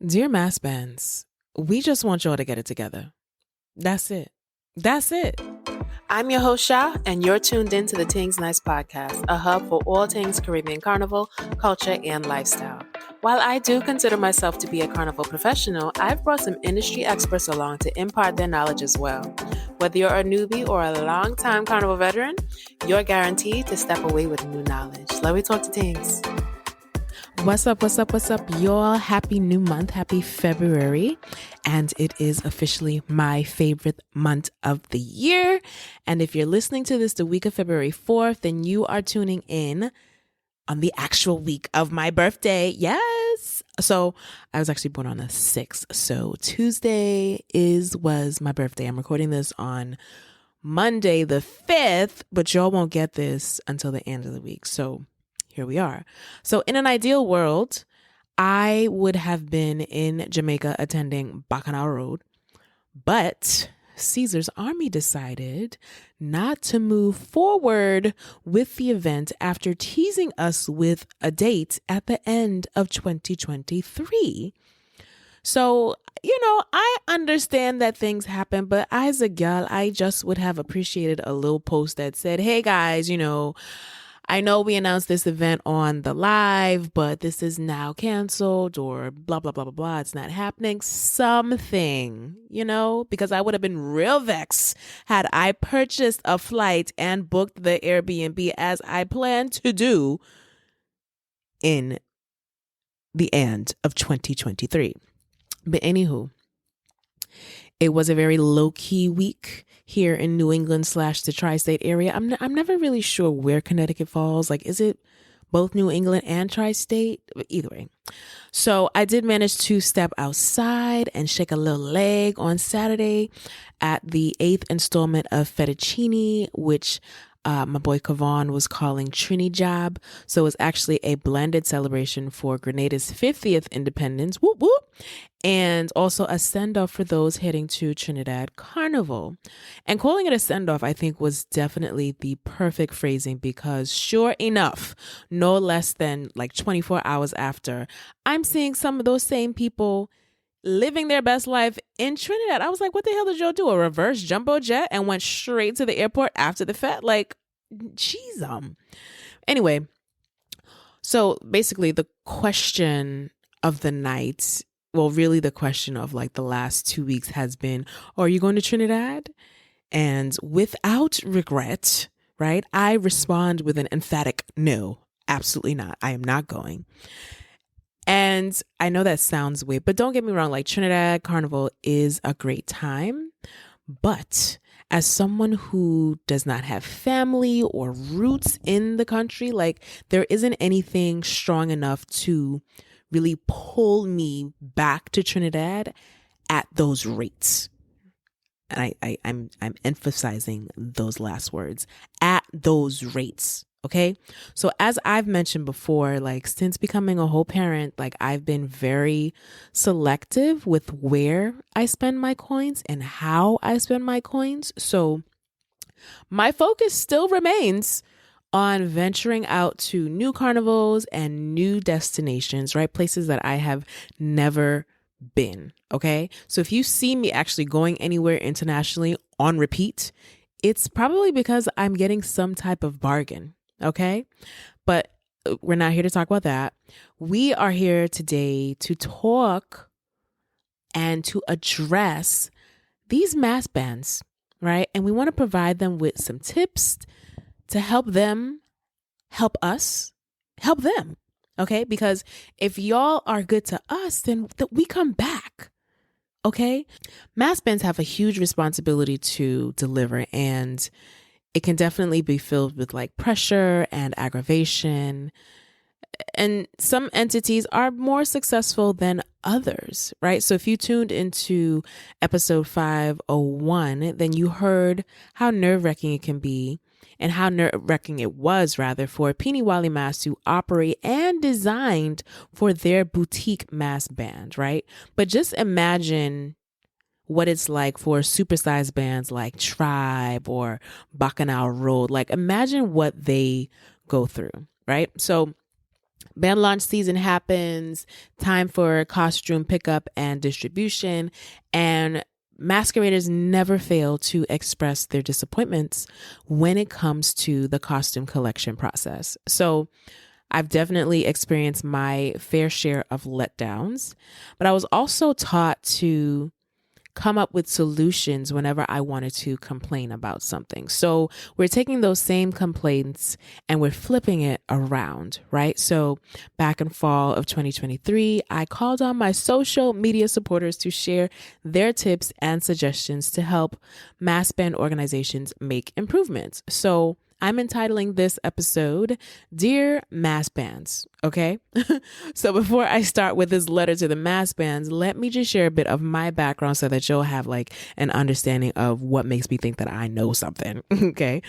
Dear mass bands, we just want y'all to get it together. That's it. That's it. I'm your host, Sha, and you're tuned in to the Tingz Nice podcast, a hub for all things Caribbean carnival, culture, and lifestyle. While I do consider myself to be a carnival professional, I've brought some industry experts along to impart their knowledge as well. Whether you're a newbie or a long-time carnival veteran, you're guaranteed to step away with new knowledge. Let me talk to Tingz. What's up, y'all? Happy new month. Happy February. And it is officially my favorite month of the year. And if you're listening to this the week of February 4th, then you are tuning in on the actual week of my birthday. Yes. So I was actually born on the 6th. So Tuesday was my birthday. I'm recording this on Monday the 5th, but y'all won't get this until the end of the week. So here we are. So in an ideal world, I would have been in Jamaica attending Bacchanal Road, but Caesar's Army decided not to move forward with the event after teasing us with a date at the end of 2023. So, I understand that things happen, but as a gal, I just would have appreciated a little post that said, hey guys, I know we announced this event on the live, but this is now canceled or blah, blah, blah, blah, blah. It's not happening. Something, because I would have been real vexed had I purchased a flight and booked the Airbnb as I planned to do in the end of 2023. But anywho, it was a very low-key week here in New England / the tri-state area. I'm never really sure where Connecticut falls. Like, is it both New England and tri-state? Either way. So I did manage to step outside and shake a little leg on Saturday at the 8th installment of Fettuccine, which my boy Kavan was calling Trini Job. So it was actually a blended celebration for Grenada's 50th independence. Whoop, whoop. And also a send-off for those heading to Trinidad Carnival. And calling it a send-off, I think, was definitely the perfect phrasing because sure enough, no less than like 24 hours after, I'm seeing some of those same people living their best life in Trinidad. I was like, what the hell did y'all do? A reverse jumbo jet and went straight to the airport after the fete? Like, geez. Anyway, so basically the question of the night, well, really the question of like the last 2 weeks has been, are you going to Trinidad? And without regret, right, I respond with an emphatic no, absolutely not. I am not going. And I know that sounds weird, but don't get me wrong, like Trinidad Carnival is a great time. But as someone who does not have family or roots in the country, like there isn't anything strong enough to really pull me back to Trinidad at those rates. And I'm emphasizing those last words, at those rates. Okay. So as I've mentioned before, like since becoming a whole parent, like I've been very selective with where I spend my coins and how I spend my coins. So my focus still remains on venturing out to new carnivals and new destinations, right? Places that I have never been. Okay. So if you see me actually going anywhere internationally on repeat, it's probably because I'm getting some type of bargain. Okay. But we're not here to talk about that. We are here today to talk and to address these mass bands, right? And we want to provide them with some tips to help them, help us, help them. Okay. Because if y'all are good to us, then we come back. Okay. Mass bands have a huge responsibility to deliver, and it can definitely be filled with like pressure and aggravation. And some entities are more successful than others, right? So if you tuned into episode 501, then you heard how nerve-wracking it can be and how nerve-wracking it was rather for Peeny Wally Mass to operate and designed for their boutique mass band, right? But just imagine what it's like for supersized bands like Tribe or Bacchanal Road. Like imagine what they go through, right? So Band launch season happens, time for costume pickup and distribution, and masqueraders never fail to express their disappointments when it comes to the costume collection process. So I've definitely experienced my fair share of letdowns, but I was also taught to come up with solutions whenever I wanted to complain about something. So we're taking those same complaints and we're flipping it around, right? So back in fall of 2023, I called on my social media supporters to share their tips and suggestions to help mass band organizations make improvements. So I'm entitling this episode, Dear Mass Bands, okay? So before I start with this letter to the mass bands, let me just share a bit of my background so that you'll have like an understanding of what makes me think that I know something, okay?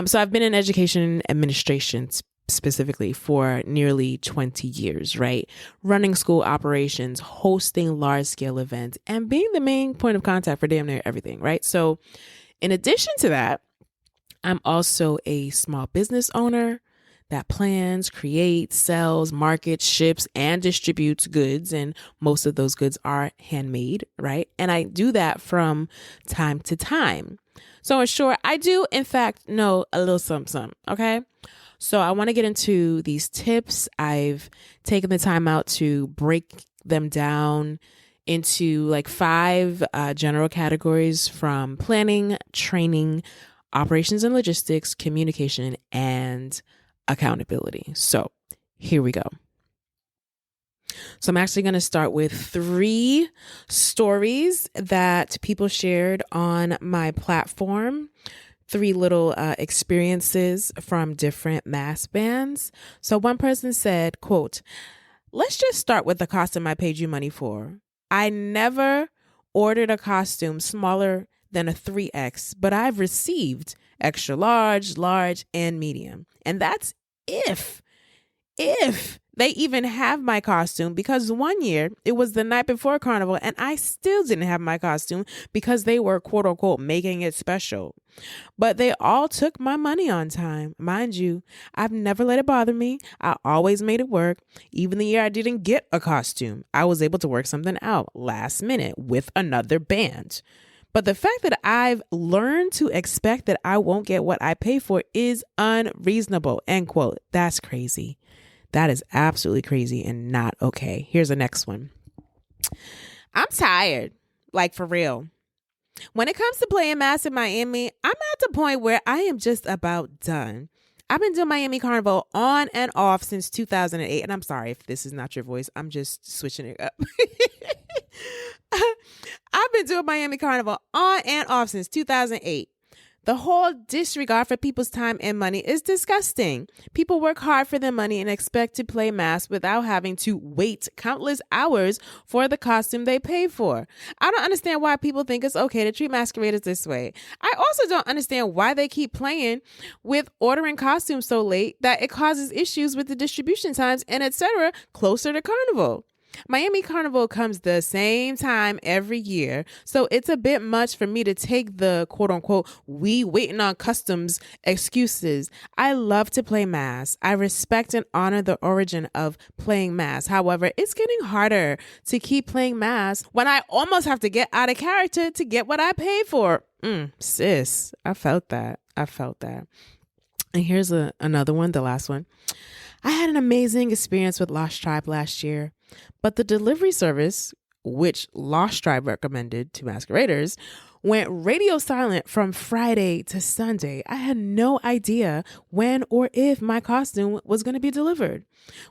So I've been in education administration specifically for nearly 20 years, right? Running school operations, hosting large scale events, and being the main point of contact for damn near everything, right? So in addition to that, I'm also a small business owner that plans, creates, sells, markets, ships, and distributes goods. And most of those goods are handmade, right? And I do that from time to time. So in short, I do, in fact, know a little something, okay? So I want to get into these tips. I've taken the time out to break them down into like 5 general categories, from planning, training, operations and logistics, communication, and accountability. So here we go. So I'm actually going to start with 3 stories that people shared on my platform. 3 little experiences from different mass bands. So one person said, quote, "Let's just start with the costume I paid you money for. I never ordered a costume smaller than a 3X, but I've received extra large, large, and medium. And that's if they even have my costume, because one year it was the night before Carnival and I still didn't have my costume because they were quote unquote making it special. But they all took my money on time. Mind you, I've never let it bother me. I always made it work. Even the year I didn't get a costume, I was able to work something out last minute with another band. But the fact that I've learned to expect that I won't get what I pay for is unreasonable." End quote. That's crazy. That is absolutely crazy and not okay. Here's the next one. "I'm tired, like for real. When it comes to playing mass in Miami, I'm at the point where I am just about done. I've been doing Miami Carnival on and off since 2008. And I'm sorry if this is not your voice. I'm just switching it up. I've been doing Miami Carnival on and off since 2008. The whole disregard for people's time and money is disgusting. People work hard for their money and expect to play mass without having to wait countless hours for the costume they pay for. I don't understand why people think it's okay to treat masqueraders this way. I also don't understand why they keep playing with ordering costumes so late that it causes issues with the distribution times and etc. closer to Carnival. Miami Carnival comes the same time every year, so it's a bit much for me to take the quote-unquote "we waiting on customs" excuses. I love to play mass. I respect and honor the origin of playing mass. However, it's getting harder to keep playing mass when I almost have to get out of character to get what I paid for. Sis, I felt that. And here's another one, the last one. "I had an amazing experience with Lost Tribe last year, but the delivery service, which Lost Tribe recommended to masqueraders, went radio silent from Friday to Sunday. I had no idea when or if my costume was going to be delivered.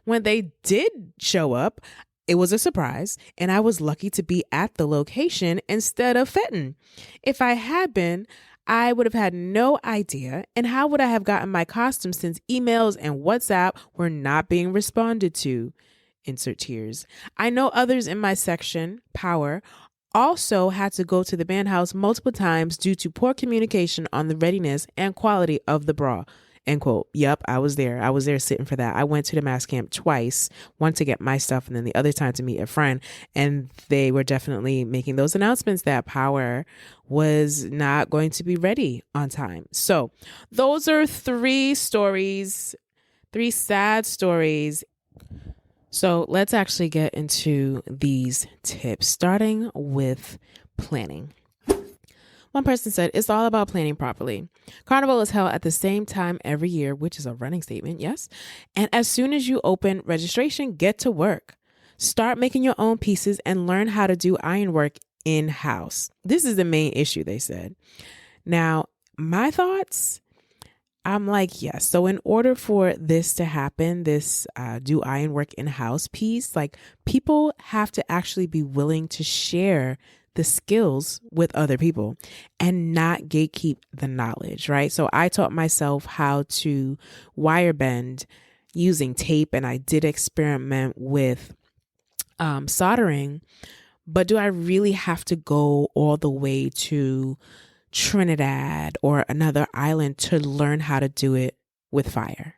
When they did show up, it was a surprise, and I was lucky to be at the location instead of Fenton. If I had been, I would have had no idea. And how would I have gotten my costume since emails and WhatsApp were not being responded to?" Insert tears. "I know others in my section, Power, also had to go to the band house multiple times due to poor communication on the readiness and quality of the bra." End quote. Yep, I was there. I was there sitting for that. I went to the mass camp twice, one to get my stuff and then the other time to meet a friend. And they were definitely making those announcements that Power was not going to be ready on time. So those are 3 stories, 3 sad stories So let's actually get into these tips, starting with planning. One person said, it's all about planning properly. Carnival is held at the same time every year, which is a running statement, yes. And as soon as you open registration, get to work. Start making your own pieces and learn how to do ironwork in-house. This is the main issue, they said. Now, my thoughts, I'm like, yes. So in order for this to happen, this do ironwork in-house piece, like people have to actually be willing to share the skills with other people and not gatekeep the knowledge, right? So I taught myself how to wire bend using tape, and I did experiment with soldering, but do I really have to go all the way to Trinidad or another island to learn how to do it with fire?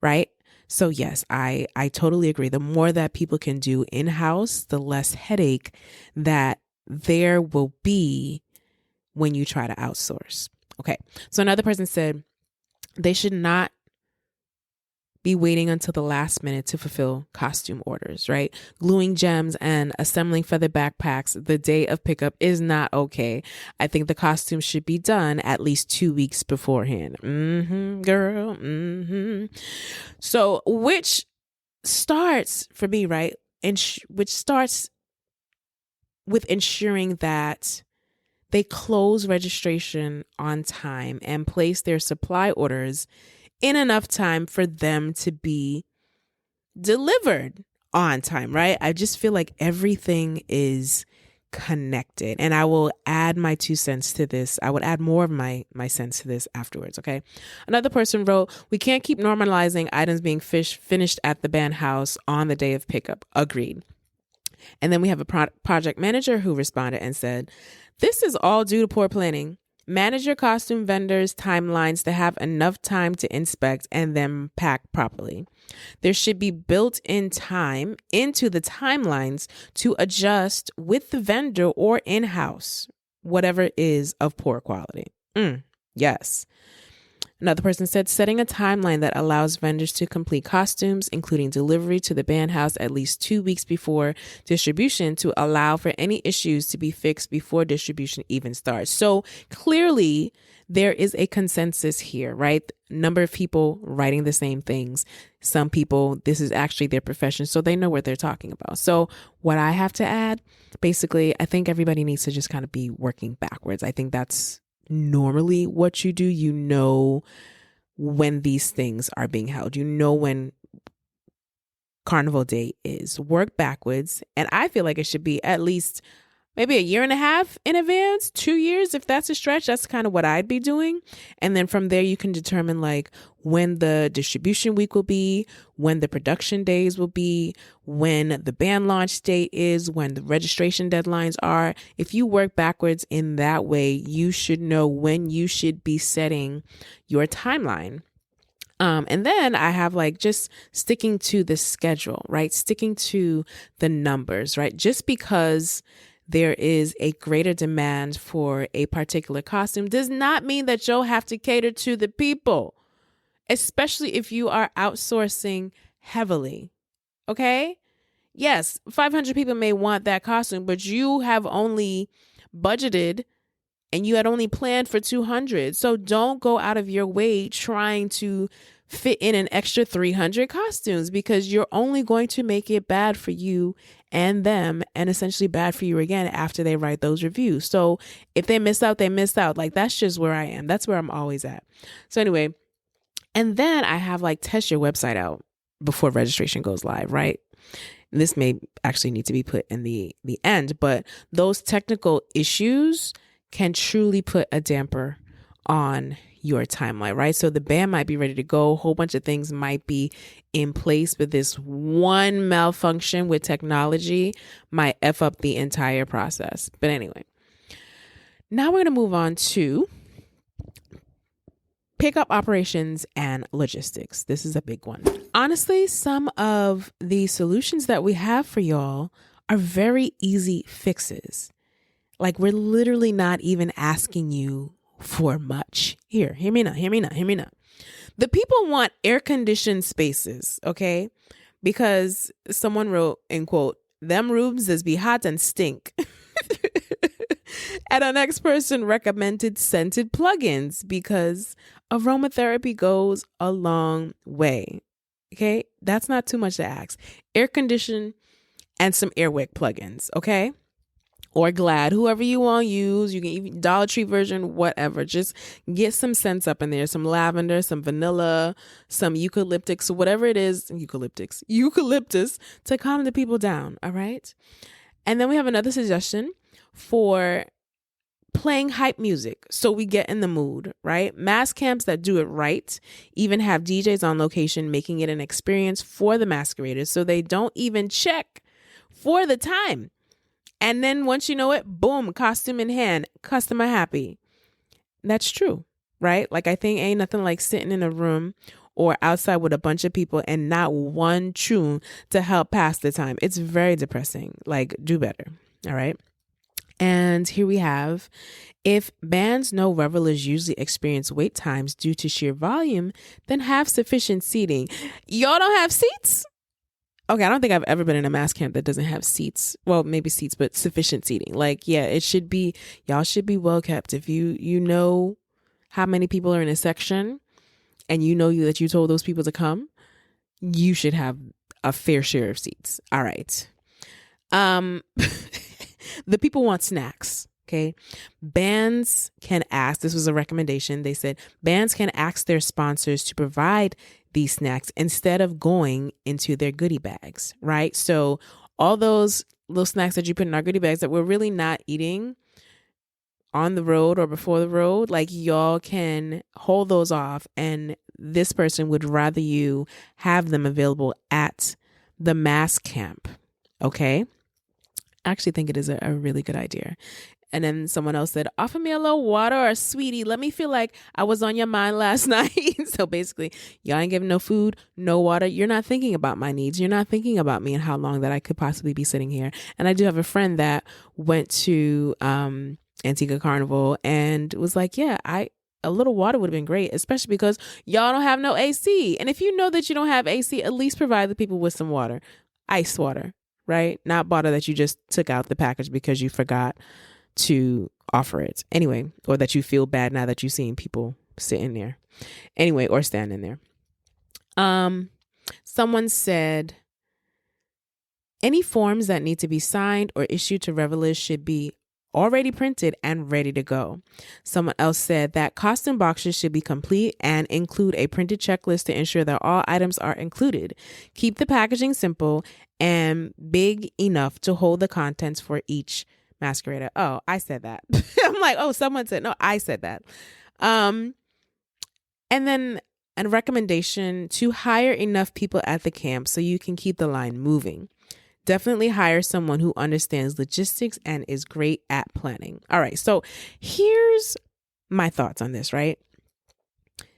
Right? So yes, I totally agree. The more that people can do in-house, the less headache that there will be when you try to outsource. Okay. So another person said they should not be waiting until the last minute to fulfill costume orders, right? Gluing gems and assembling feather backpacks the day of pickup is not okay. I think the costume should be done at least 2 weeks beforehand. Girl. So, which starts for me, right? Which starts with ensuring that they close registration on time and place their supply orders in enough time for them to be delivered on time, right? I just feel like everything is connected, and I will add my 2 cents to this. I would add more of my cents to this afterwards. Okay. Another person wrote, we can't keep normalizing items being finished at the band house on the day of pickup. Agreed. And then we have a project manager who responded and said, this is all due to poor planning. Manage your costume vendors' timelines to have enough time to inspect and then pack properly. There should be built-in time into the timelines to adjust with the vendor or in-house, whatever is of poor quality. Yes. Another person said, setting a timeline that allows vendors to complete costumes, including delivery to the band house at least 2 weeks before distribution to allow for any issues to be fixed before distribution even starts. So clearly there is a consensus here, right? Number of people writing the same things. Some people, this is actually their profession, so they know what they're talking about. So what I have to add, basically, I think everybody needs to just kind of be working backwards. I think that's normally what you do. You know when these things are being held. You know when Carnival Day is. Work backwards. And I feel like it should be at least maybe 1.5 years in advance, 2 years, if that's a stretch. That's kind of what I'd be doing. And then from there, you can determine like when the distribution week will be, when the production days will be, when the band launch date is, when the registration deadlines are. If you work backwards in that way, you should know when you should be setting your timeline. And then I have like just sticking to the schedule, right? Sticking to the numbers, right? Just because there is a greater demand for a particular costume does not mean that you'll have to cater to the people, especially if you are outsourcing heavily. Okay? Yes, 500 people may want that costume, but you have only budgeted and you had only planned for 200. So don't go out of your way trying to fit in an extra 300 costumes, because you're only going to make it bad for you and them, and essentially bad for you again after they write those reviews. So if they miss out, they missed out. Like, that's just where I am. That's where I'm always at. So anyway, and then I have like test your website out before registration goes live, right? And this may actually need to be put in the end, but those technical issues can truly put a damper on your timeline, right? So the band might be ready to go. A whole bunch of things might be in place, but this one malfunction with technology might F up the entire process. But anyway, now we're going to move on to pickup operations and logistics. This is a big one. Honestly, some of the solutions that we have for y'all are very easy fixes. Like, we're literally not even asking you for much. Hear me now. The people want air-conditioned spaces, okay? Because someone wrote, in quote, them rooms is be hot and stink. And our next person recommended scented plugins because aromatherapy goes a long way. Okay, that's not too much to ask. Air condition and some Airwick plugins, okay? Or Glad, whoever you want to use. You can even Dollar Tree version, whatever. Just get some scents up in there. Some lavender, some vanilla, some eucalyptus, whatever it is. Eucalyptus to calm the people down, all right? And then we have another suggestion for playing hype music so we get in the mood, right? Mass camps that do it right even have DJs on location making it an experience for the masqueraders so they don't even check for the time. And then once you know it, boom, costume in hand, customer happy. That's true, right? Like I think ain't nothing like sitting in a room or outside with a bunch of people and not one tune to help pass the time. It's very depressing. Like do better, all right? And here we have, if bands know revelers usually experience wait times due to sheer volume, then have sufficient seating. Y'all don't have seats? Okay, I don't think I've ever been in a mass camp that doesn't have seats. Well, maybe seats, but sufficient seating. Like, yeah, it should be, y'all should be well kept. If you know how many people are in a section and you know that you told those people to come, you should have a fair share of seats. All right. The people want snacks. Okay. Bands can ask, this was a recommendation. They said bands can ask their sponsors to provide these snacks instead of going into their goodie bags, right? So all those little snacks that you put in our goodie bags that we're really not eating on the road or before the road, like y'all can hold those off, and this person would rather you have them available at the mass camp. Okay. I actually think it is a really good idea. And then someone else said, offer me a little water or a sweetie. Let me feel like I was on your mind last night. So basically, y'all ain't giving no food, no water. You're not thinking about my needs. You're not thinking about me and how long that I could possibly be sitting here. And I do have a friend that went to Antigua Carnival and was like, yeah, a little water would have been great, especially because y'all don't have no AC. And if you know that you don't have AC, at least provide the people with some water, ice water. Right? Not water that you just took out the package because you forgot to offer it. Anyway, or that you feel bad now that you've seen people sitting there. Anyway, or standing there. Someone said, any forms that need to be signed or issued to revelers should be already printed and ready to go. Someone else said that costume boxes should be complete and include a printed checklist to ensure that all items are included. Keep the packaging simple and big enough to hold the contents for each masquerader. Oh, I said that. I'm like, oh, someone said, no, I said that. And then a recommendation to hire enough people at the camp so you can keep the line moving. Definitely hire someone who understands logistics and is great at planning. All right. So here's my thoughts on this, right?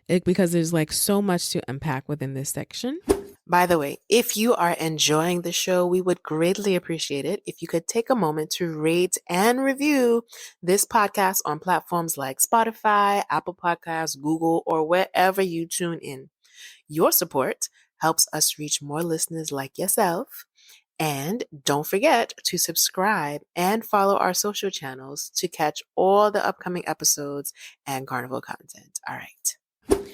Because there's like so much to unpack within this section. By the way, if you are enjoying the show, we would greatly appreciate it if you could take a moment to rate and review this podcast on platforms like Spotify, Apple Podcasts, Google, or wherever you tune in. Your support helps us reach more listeners like yourself. And don't forget to subscribe and follow our social channels to catch all the upcoming episodes and Carnival content. All right.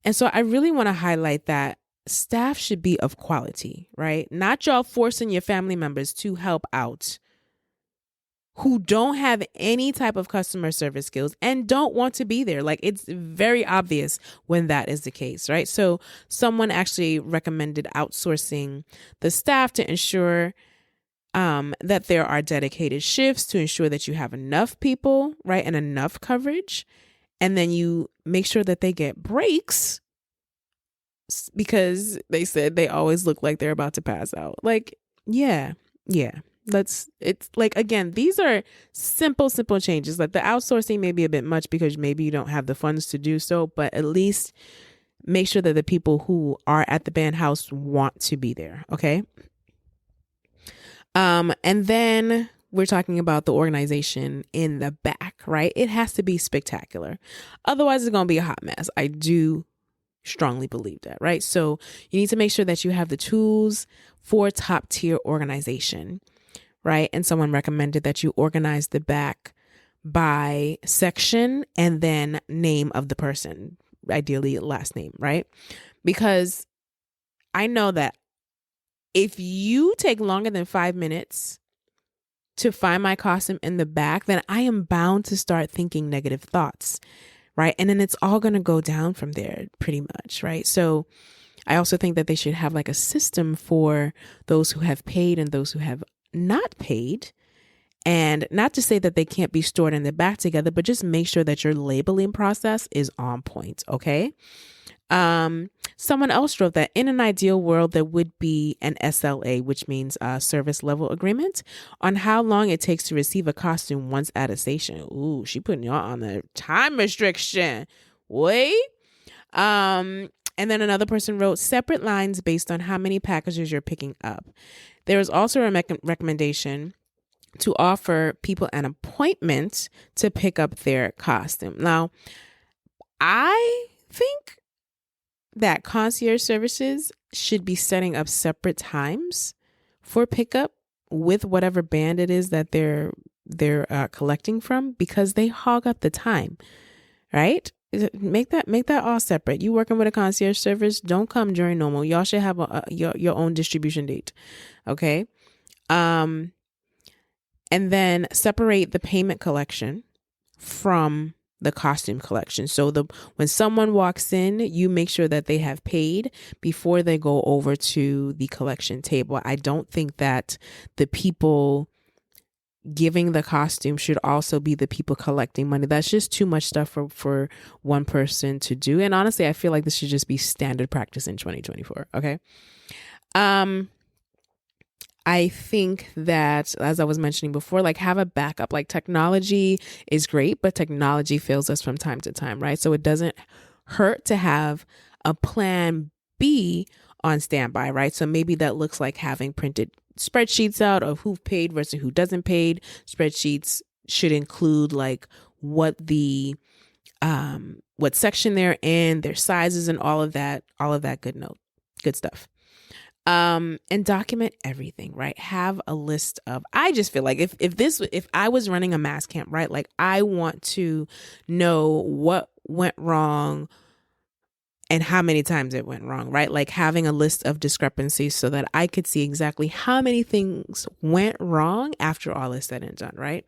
And so I really want to highlight that staff should be of quality, right? Not y'all forcing your family members to help out who don't have any type of customer service skills and don't want to be there. Like, it's very obvious when that is the case, right? So someone actually recommended outsourcing the staff to ensure that there are dedicated shifts to ensure that you have enough people, right? And enough coverage. And then you make sure that they get breaks because they said they always look like they're about to pass out. Like, yeah. It's like, again, these are simple changes. Like the outsourcing may be a bit much because maybe you don't have the funds to do so, but at least make sure that the people who are at the band house want to be there. Okay. And then we're talking about the organization in the back, right? It has to be spectacular. Otherwise it's going to be a hot mess. I do strongly believe that, right? So you need to make sure that you have the tools for top tier organization, right? And someone recommended that you organize the back by section and then name of the person, ideally last name, right? Because I know that if you take longer than 5 minutes to find my costume in the back, then I am bound to start thinking negative thoughts, right? And then it's all going to go down from there pretty much, right? So I also think that they should have like a system for those who have paid and those who have not paid. And not to say that they can't be stored in the back together, but just make sure that your labeling process is on point, okay? Someone else wrote that in an ideal world, there would be an SLA, which means a service level agreement, on how long it takes to receive a costume once at a station. Ooh, she putting y'all on the time restriction. Wait. And then another person wrote separate lines based on how many packages you're picking up. There is also a recommendation to offer people an appointment to pick up their costume. Now, I think that concierge services should be setting up separate times for pickup with whatever band it is that they're collecting from, because they hog up the time, right? Make that all separate. You working with a concierge service, don't come during normal. Y'all should have your own distribution date, okay? And then separate the payment collection from the costume collection. So when someone walks in, you make sure that they have paid before they go over to the collection table. I don't think that the people giving the costume should also be the people collecting money. That's just too much stuff for one person to do. And honestly, I feel like this should just be standard practice in 2024. Okay. I think that, as I was mentioning before, like have a backup. Like technology is great, but technology fails us from time to time, right? So it doesn't hurt to have a plan B on standby, right? So maybe that looks like having printed spreadsheets out of who paid versus who doesn't paid. Spreadsheets should include like what section they're in, their sizes, and all of that good stuff. And document everything, right? Have a list of, I just feel like if I was running a mass camp, right? Like I want to know what went wrong and how many times it went wrong, right? Like having a list of discrepancies so that I could see exactly how many things went wrong after all is said and done, right?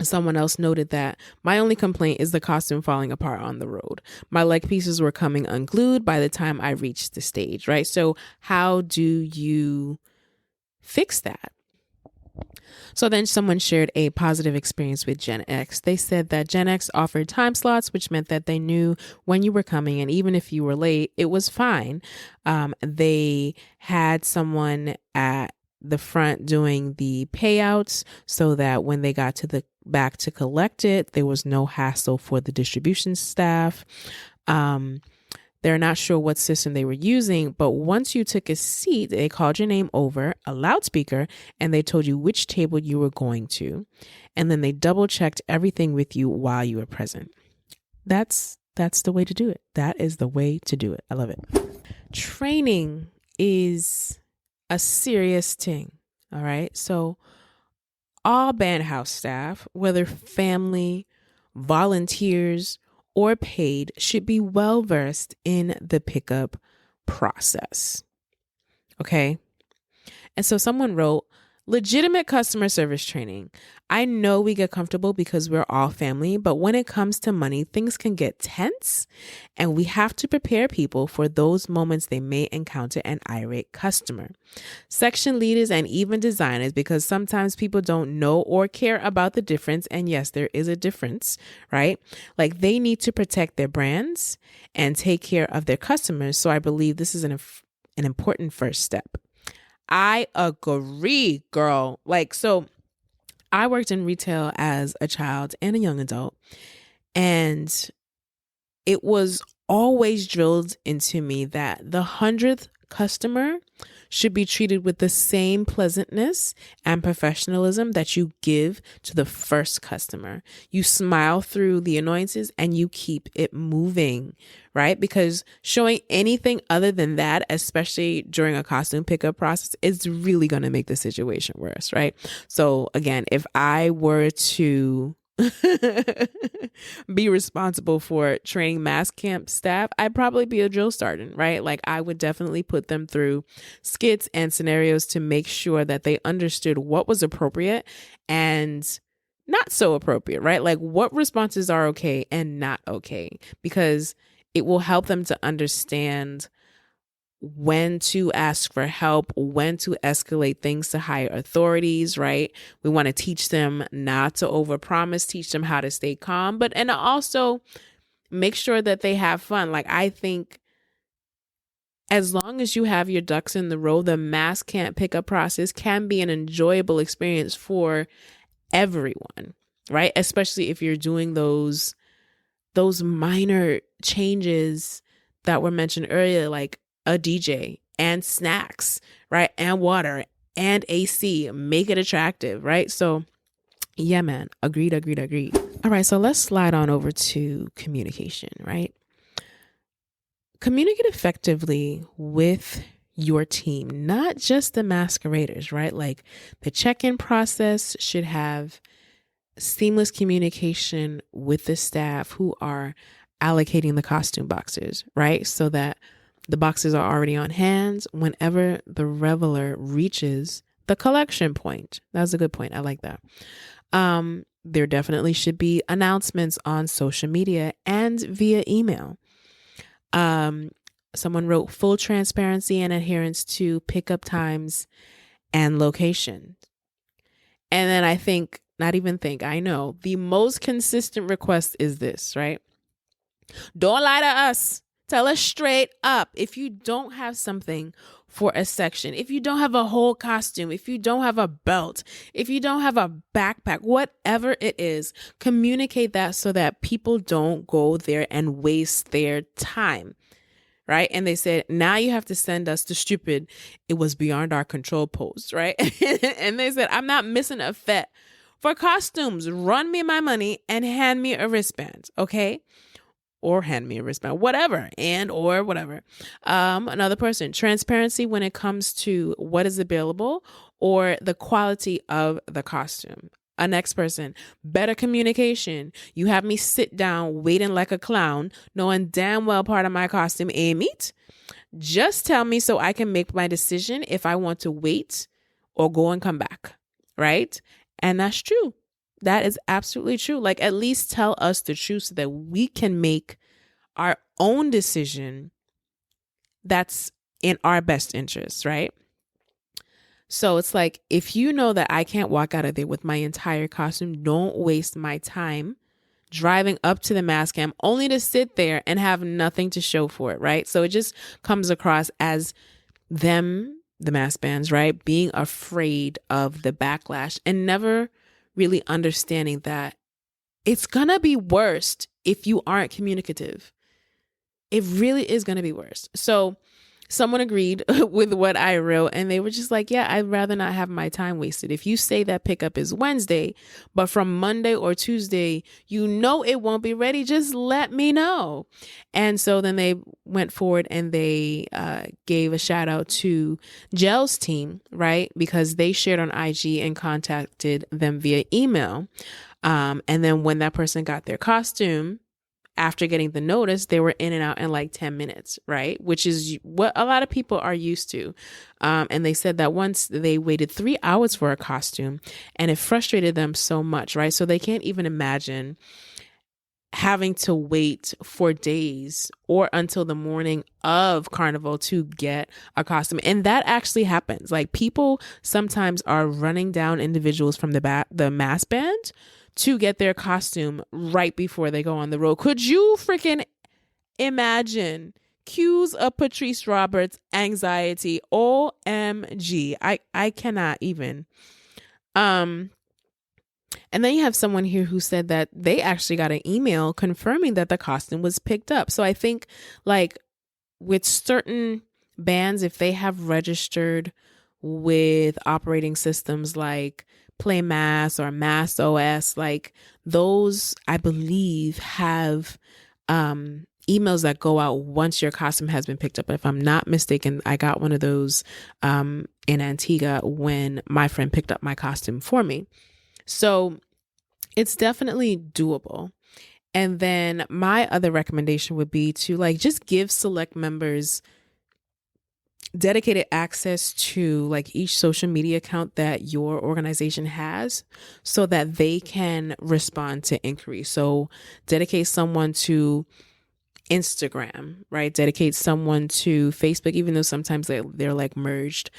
Someone else noted that my only complaint is the costume falling apart on the road. My leg pieces were coming unglued by the time I reached the stage, right? So how do you fix that? So then someone shared a positive experience with Gen X. They said that Gen X offered time slots, which meant that they knew when you were coming, and even if you were late, it was fine. They had someone at the front doing the payouts so that when they got to the back to collect it, there was no hassle for the distribution staff. They're not sure what system they were using, but once you took a seat, they called your name over a loudspeaker and they told you which table you were going to. And then they double checked everything with you while you were present. That's the way to do it. That is the way to do it. I love it. Training is a serious thing. All right. So all band house staff, whether family, volunteers, or paid, should be well versed in the pickup process. Okay. And so someone wrote, legitimate customer service training. I know we get comfortable because we're all family, but when it comes to money, things can get tense, and we have to prepare people for those moments they may encounter an irate customer. Section leaders and even designers, because sometimes people don't know or care about the difference. And yes, there is a difference, right? Like they need to protect their brands and take care of their customers. So I believe this is an important first step. I agree, girl. Like, so I worked in retail as a child and a young adult, and it was always drilled into me that the 100th customer should be treated with the same pleasantness and professionalism that you give to the first customer. You smile through the annoyances and you keep it moving, right? Because showing anything other than that, especially during a costume pickup process, is really going to make the situation worse, right? So again, if I were to be responsible for training mass camp staff, I'd probably be a drill sergeant, right? Like I would definitely put them through skits and scenarios to make sure that they understood what was appropriate and not so appropriate, right? Like what responses are okay and not okay, because it will help them to understand when to ask for help, when to escalate things to higher authorities, right? We want to teach them not to overpromise, teach them how to stay calm, and also make sure that they have fun. Like I think as long as you have your ducks in the row, the mass camp pickup process can be an enjoyable experience for everyone, right? Especially if you're doing those minor changes that were mentioned earlier, like a DJ and snacks, right? And water and AC, make it attractive, right? So yeah, man, agreed. All right, so let's slide on over to communication, right? Communicate effectively with your team, not just the masqueraders, right? Like the check-in process should have seamless communication with the staff who are allocating the costume boxes, right? So that the boxes are already on hand whenever the reveler reaches the collection point. That's a good point. I like that. There definitely should be announcements on social media and via email. Someone wrote full transparency and adherence to pickup times and location. And then I know the most consistent request is this, right? Don't lie to us. Tell us straight up. If you don't have something for a section, if you don't have a whole costume, if you don't have a belt, if you don't have a backpack, whatever it is, communicate that so that people don't go there and waste their time. Right. And they said, now you have to send us the stupid, it was beyond our control post. Right. And they said, I'm not missing a fet for costumes. Run me my money and hand me a wristband. OK. Or hand me a wristband, whatever, or whatever. Another person, transparency when it comes to what is available or the quality of the costume. A next person, better communication. You have me sit down waiting like a clown, knowing damn well part of my costume ain't meat. Just tell me so I can make my decision if I want to wait or go and come back, right? And that's true. That is absolutely true. Like, at least tell us the truth so that we can make our own decision that's in our best interest, right? So it's like, if you know that I can't walk out of there with my entire costume, don't waste my time driving up to the mass camp only to sit there and have nothing to show for it, right? So it just comes across as them, the mass bands, right, being afraid of the backlash and never really understanding that it's gonna be worse if you aren't communicative. It really is gonna be worse. So someone agreed with what I wrote and they were just like, yeah, I'd rather not have my time wasted. If you say that pickup is Wednesday, but from Monday or Tuesday, you know it won't be ready, just let me know. And so then they went forward and they gave a shout out to Gel's team, right? Because they shared on IG and contacted them via email. And then when that person got their costume, after getting the notice, they were in and out in like 10 minutes, right? Which is what a lot of people are used to. And they said that once they waited 3 hours for a costume and it frustrated them so much, right? So they can't even imagine having to wait for days or until the morning of Carnival to get a costume. And that actually happens. Like, people sometimes are running down individuals from the mass band to get their costume right before they go on the road. Could you freaking imagine? Cues of Patrice Roberts' anxiety. OMG. I cannot even. And then you have someone here who said that they actually got an email confirming that the costume was picked up. So I think, like, with certain bands, if they have registered with operating systems like PlayMass or Mass OS, like those, I believe, have emails that go out once your costume has been picked up. If I'm not mistaken, I got one of those in Antigua when my friend picked up my costume for me. So it's definitely doable. And then my other recommendation would be to like just give select members dedicated access to like each social media account that your organization has so that they can respond to inquiries. So dedicate someone to Instagram, right? Dedicate someone to Facebook, even though sometimes they're like merged.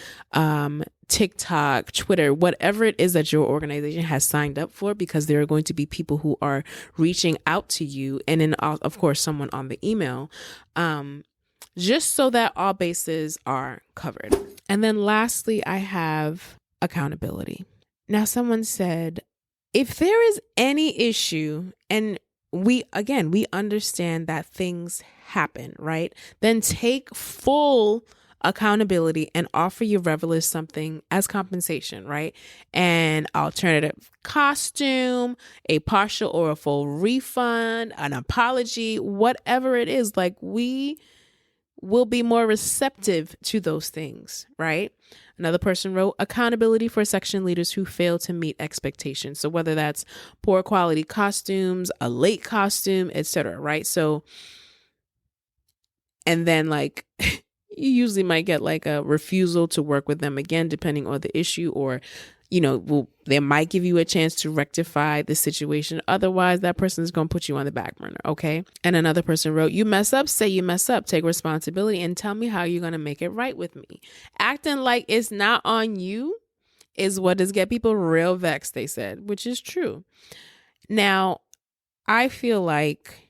TikTok, Twitter, whatever it is that your organization has signed up for, because there are going to be people who are reaching out to you, and then of course someone on the email, just so that all bases are covered. And then lastly, I have accountability. Now, someone said, if there is any issue, and we understand that things happen, right? Then take full accountability and offer your revelers something as compensation, right? An alternative costume, a partial or a full refund, an apology, whatever it is. Like, we will be more receptive to those things, right? Another person wrote accountability for section leaders who fail to meet expectations. So whether that's poor quality costumes, a late costume, etc., right? So, and then like you usually might get like a refusal to work with them again, depending on the issue, or they might give you a chance to rectify the situation. Otherwise, that person is going to put you on the back burner. Okay. And another person wrote, you mess up, say you mess up, take responsibility and tell me how you're going to make it right with me. Acting like it's not on you is what does get people real vexed, they said, which is true. Now, I feel like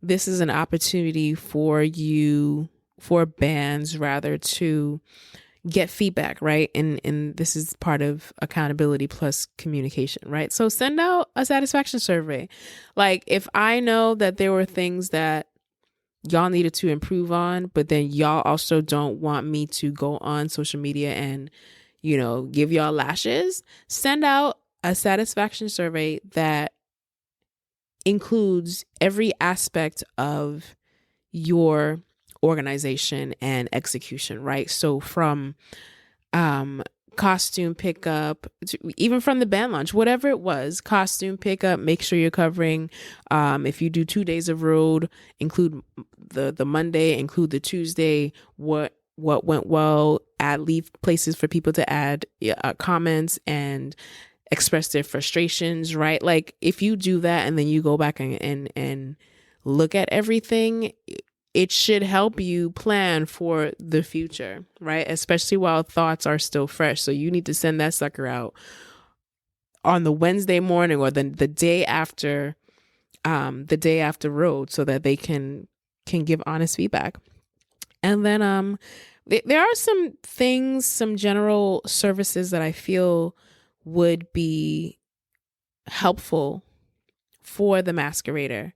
this is an opportunity for bands rather, to get feedback, right? And this is part of accountability plus communication, right? So send out a satisfaction survey. Like, if I know that there were things that y'all needed to improve on, but then y'all also don't want me to go on social media and, give y'all lashes, send out a satisfaction survey that includes every aspect of your organization and execution, right? So from costume pickup to even from the band launch, whatever it was, costume pickup, make sure you're covering. If you do 2 days of road, include the Monday, include the Tuesday, what went well, leave places for people to add comments and express their frustrations, right? Like, if you do that and then you go back and look at everything, it should help you plan for the future, right? Especially while thoughts are still fresh. So you need to send that sucker out on the Wednesday morning or the day after road, so that they can give honest feedback. And then there are some general services that I feel would be helpful for the masquerader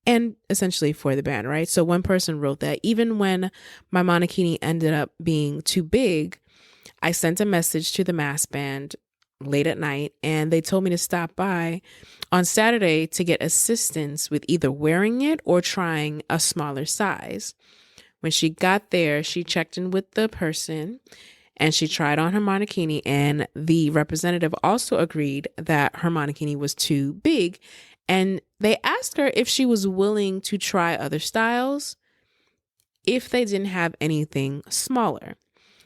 and essentially for the band, right? So one person wrote that even when my monokini ended up being too big, I sent a message to the mass band late at night, and they told me to stop by on Saturday to get assistance with either wearing it or trying a smaller size. When she got there, she checked in with the person and she tried on her monokini, and the representative also agreed that her monokini was too big. And they asked her if she was willing to try other styles if they didn't have anything smaller.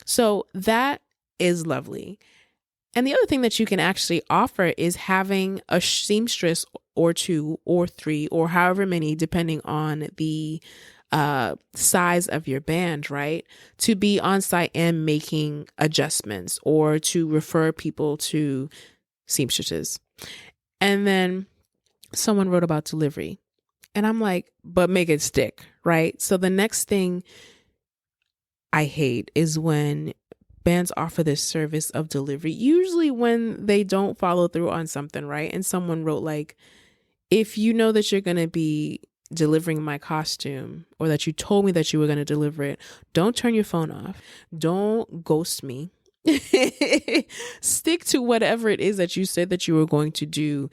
So that is lovely. And the other thing that you can actually offer is having a seamstress or 2 or 3 or however many, depending on the size of your band, right? To be on site and making adjustments or to refer people to seamstresses. And then someone wrote about delivery. And I'm like, but make it stick, right? So the next thing I hate is when bands offer this service of delivery, usually when they don't follow through on something, right? And someone wrote like, if you know that you're going to be delivering my costume, or that you told me that you were going to deliver it, don't turn your phone off. Don't ghost me. Stick to whatever it is that you said that you were going to do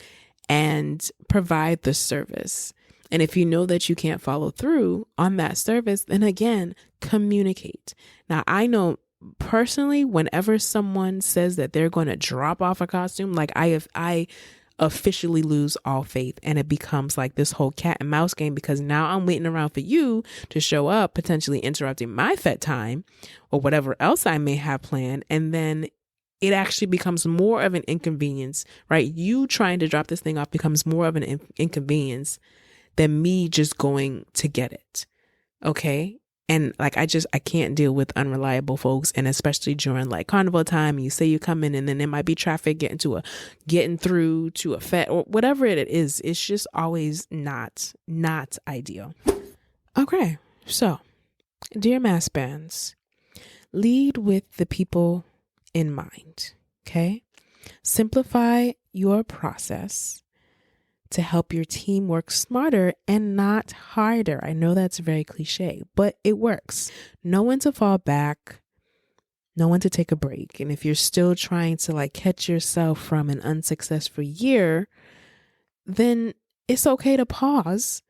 and provide the service. And if you know that you can't follow through on that service, then again, communicate. Now, I know personally, whenever someone says that they're going to drop off a costume, like I officially lose all faith, and it becomes like this whole cat and mouse game, because now I'm waiting around for you to show up, potentially interrupting my Fet time or whatever else I may have planned. And then it actually becomes more of an inconvenience, right? You trying to drop this thing off becomes more of an inconvenience than me just going to get it. Okay. And like, I can't deal with unreliable folks. And especially during like Carnival time, you say you come in and then there might be traffic getting through to a Fet or whatever it is. It's just always not ideal. Okay. So, dear mass bands, lead with the people in mind. Okay. Simplify your process to help your team work smarter and not harder. I know that's very cliche, but it works. Know when to fall back, know when to take a break. And if you're still trying to like catch yourself from an unsuccessful year, then it's okay to pause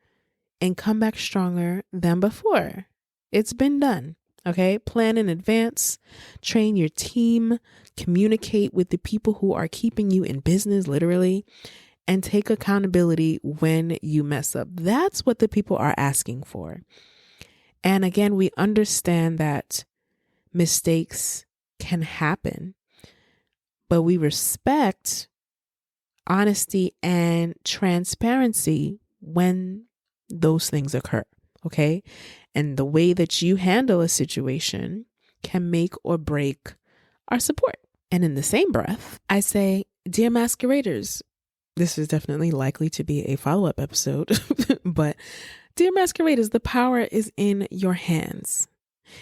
and come back stronger than before. It's been done. Okay. Plan in advance, train your team, communicate with the people who are keeping you in business, literally, and take accountability when you mess up. That's what the people are asking for. And again, we understand that mistakes can happen, but we respect honesty and transparency when those things occur. Okay. And the way that you handle a situation can make or break our support. And in the same breath, I say, dear masqueraders, this is definitely likely to be a follow-up episode, but dear masqueraders, the power is in your hands.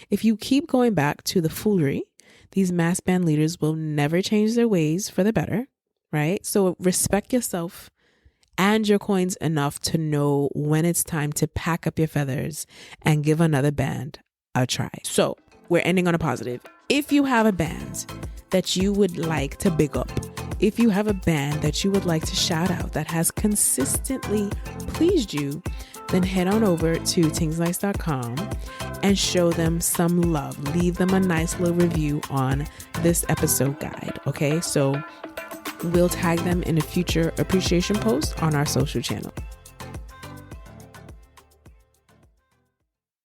If you keep going back to the foolery, these mass band leaders will never change their ways for the better, right? So respect yourself and your coins enough to know when it's time to pack up your feathers and give another band a try. So we're ending on a positive. If you have a band that you would like to big up, if you have a band that you would like to shout out that has consistently pleased you, then head on over to tingsnice.com and show them some love. Leave them a nice little review on this episode guide. Okay, so we'll tag them in a future appreciation post on our social channel.